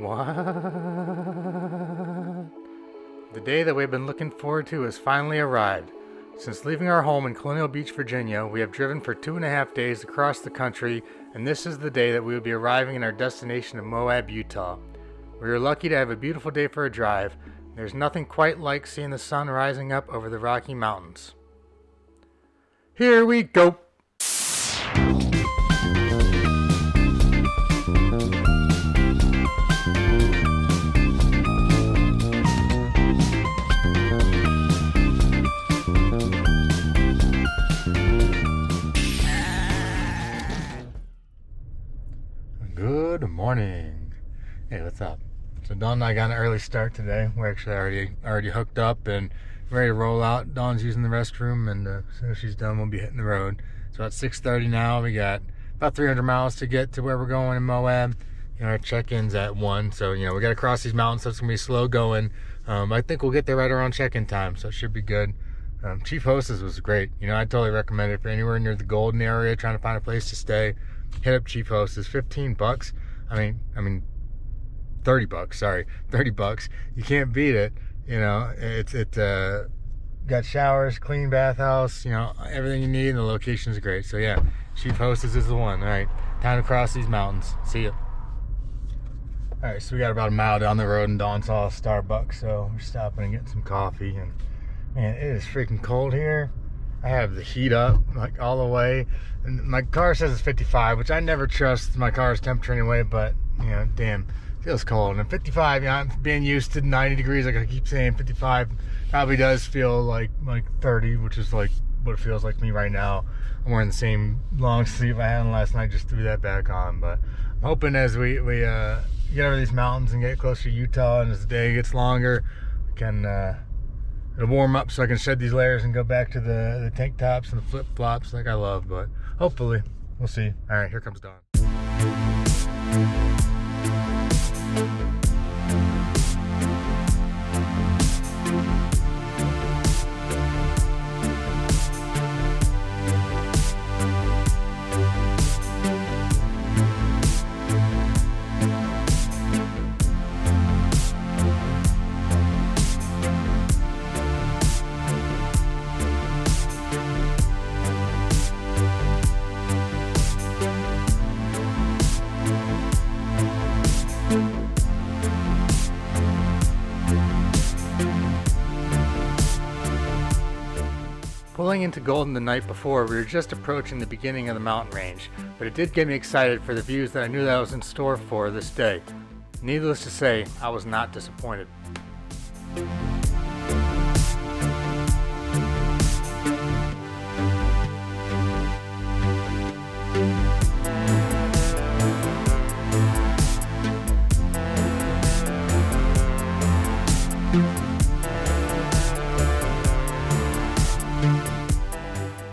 What? The day that we've been looking forward to has finally arrived. Since leaving our home in Colonial Beach, Virginia, we have driven for 2.5 days across the country, and this is the day that we will be arriving in our destination of Moab, Utah. We are lucky to have a beautiful day for a drive. There's nothing quite like seeing the sun rising up over the Rocky Mountains. Here we go! Good morning. Hey, what's up? So Dawn and I got an early start today. We're actually already hooked up and ready to roll out. Dawn's using the restroom, and as soon as she's done, we'll be hitting the road. So at 6:30 now, we got about 300 miles to get to where we're going in Moab. Our check-in's at 1, so we got to cross these mountains, so it's gonna be slow going. I think we'll get there right around check-in time, so it should be good. Chief Hostess was great. I totally recommend it if you're anywhere near the Golden area trying to find a place to stay. Hit up Chief Hostess. $15. I mean, $30. Sorry, $30. You can't beat it. It's got showers, clean bathhouse. Everything you need, and the location's great. So yeah, Chief Hostess is the one. All right, time to cross these mountains. See ya. All right, so we got about a mile down the road, and Dawn saw a Starbucks, so we're stopping and getting some coffee. And man, it is freaking cold here. I have the heat up like all the way, and my car says it's 55, which I never trust my car's temperature anyway, but damn, it feels cold. And 55, I'm being used to 90 degrees, like I keep saying. 55 probably does feel like 30, which is like what it feels like to me right now. I'm wearing the same long sleeve I had on last night, just threw that back on. But I'm hoping as we get over these mountains and get closer to Utah, and as the day gets longer, we can it'll warm up so I can shed these layers and go back to the tank tops and the flip-flops like I love. But hopefully, we'll see. All right, here comes Dawn. Pulling into Golden the night before, we were just approaching the beginning of the mountain range, but it did get me excited for the views that I knew that was in store for this day. Needless to say, I was not disappointed.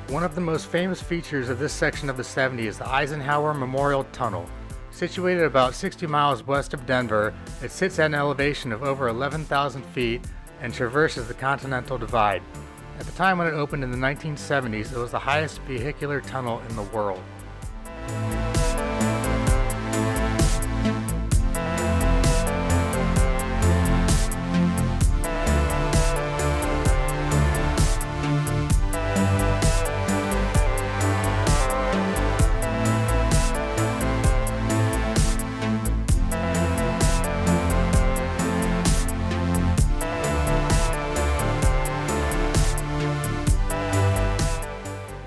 One of the most famous features of this section of the 70 is the Eisenhower Memorial Tunnel. Situated about 60 miles west of Denver, it sits at an elevation of over 11,000 feet and traverses the Continental Divide. At the time when it opened in the 1970s, it was the highest vehicular tunnel in the world.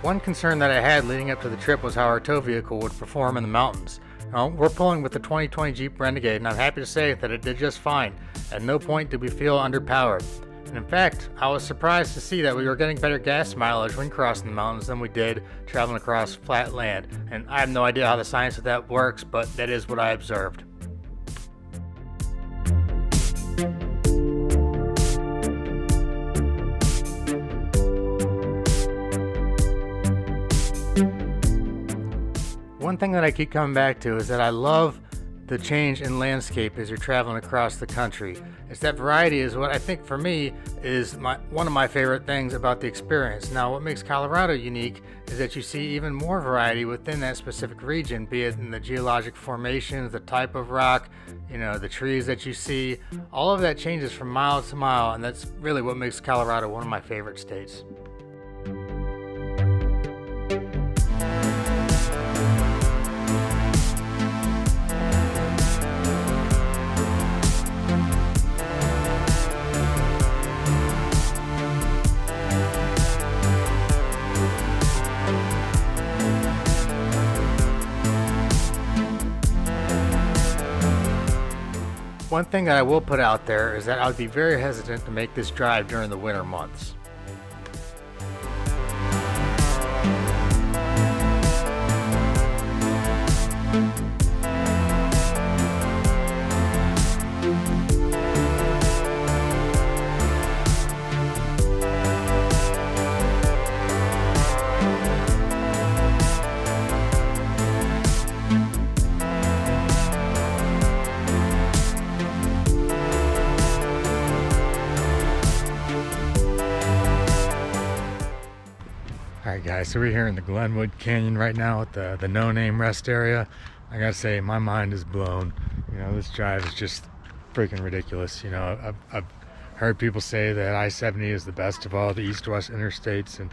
One concern that I had leading up to the trip was how our tow vehicle would perform in the mountains. We're pulling with the 2020 Jeep Renegade, and I'm happy to say that it did just fine. At no point did we feel underpowered. And in fact, I was surprised to see that we were getting better gas mileage when crossing the mountains than we did traveling across flat land. And I have no idea how the science of that works, but that is what I observed. One thing that I keep coming back to is that I love the change in landscape as you're traveling across the country. It's that variety is what I think for me is one of my favorite things about the experience. Now, what makes Colorado unique is that you see even more variety within that specific region, be it in the geologic formations, the type of rock, the trees that you see. All of that changes from mile to mile, and that's really what makes Colorado one of my favorite states. One thing that I will put out there is that I would be very hesitant to make this drive during the winter months. Alright guys, so we're here in the Glenwood Canyon right now at the No Name Rest area. I gotta say, my mind is blown. This drive is just freaking ridiculous. I've heard people say that I-70 is the best of all the east-west interstates, and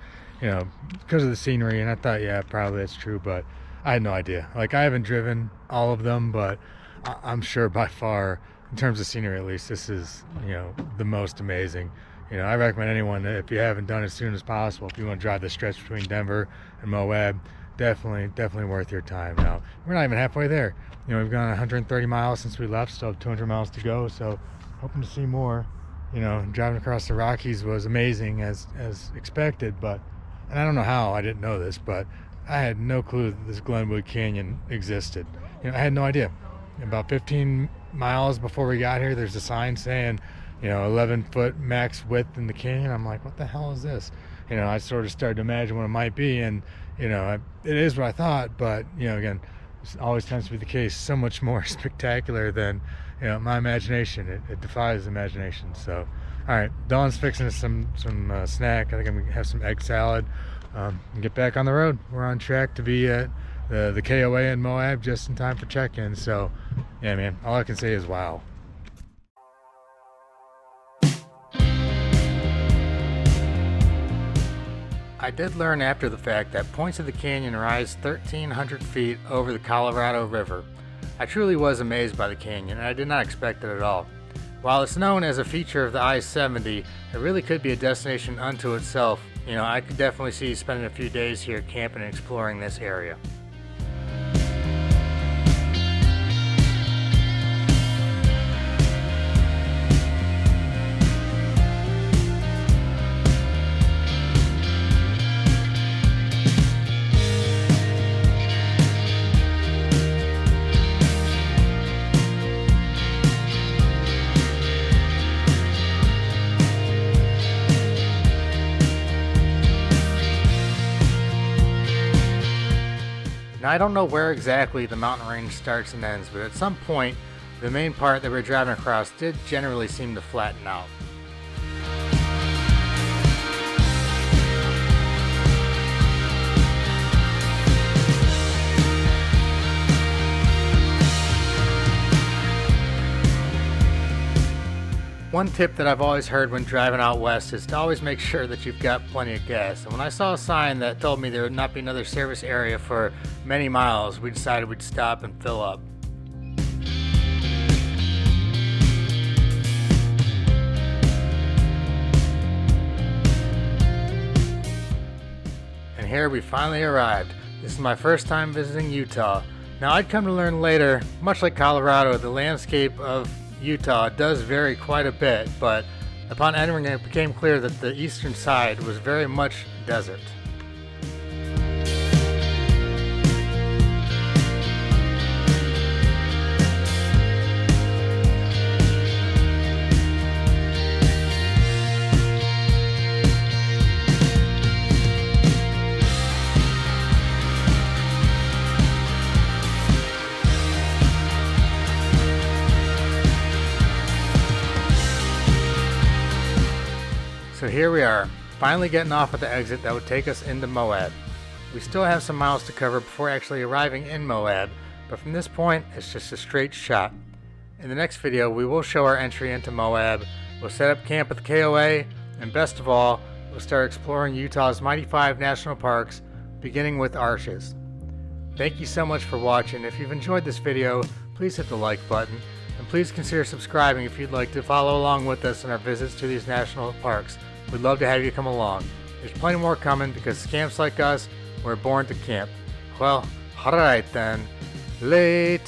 because of the scenery, and I thought, yeah, probably that's true, but I had no idea. Like, I haven't driven all of them, but I'm sure by far, in terms of scenery at least, this is, the most amazing. I recommend anyone that if you haven't done it as soon as possible, if you want to drive the stretch between Denver and Moab, definitely worth your time. Now, we're not even halfway there. We've gone 130 miles since we left, still have 200 miles to go, so hoping to see more. Driving across the Rockies was amazing as expected, and I don't know how I didn't know this, but I had no clue that this Glenwood Canyon existed. I had no idea. About 15 miles before we got here, there's a sign saying 11-foot max width in the canyon. I'm like, what the hell is this? I sort of started to imagine what it might be, and it is what I thought, but again, this always tends to be the case. So much more spectacular than my imagination. It defies imagination. So, all right, Dawn's fixing us some snack. I think I'm gonna have some egg salad and get back on the road. We're on track to be at the KOA in Moab just in time for check-in. So, yeah, man, all I can say is wow. I did learn after the fact that points of the canyon rise 1,300 feet over the Colorado River. I truly was amazed by the canyon, and I did not expect it at all. While it's known as a feature of the I-70, it really could be a destination unto itself. I could definitely see spending a few days here camping and exploring this area. Now, I don't know where exactly the mountain range starts and ends, but at some point, the main part that we're driving across did generally seem to flatten out. One tip that I've always heard when driving out west is to always make sure that you've got plenty of gas. And when I saw a sign that told me there would not be another service area for many miles, we decided we'd stop and fill up. And here we finally arrived. This is my first time visiting Utah. Now, I'd come to learn later, much like Colorado, the landscape of Utah does vary quite a bit, but upon entering it became clear that the eastern side was very much desert. here we are, finally getting off at the exit that would take us into Moab. We still have some miles to cover before actually arriving in Moab, but from this point, it's just a straight shot. In the next video, we will show our entry into Moab, we'll set up camp at the KOA, and best of all, we'll start exploring Utah's mighty 5 national parks, beginning with Arches. Thank you so much for watching. If you've enjoyed this video, please hit the like button, and please consider subscribing if you'd like to follow along with us in our visits to these national parks. We'd love to have you come along. There's plenty more coming because scamps like us were born to camp. Well, alright then. Later.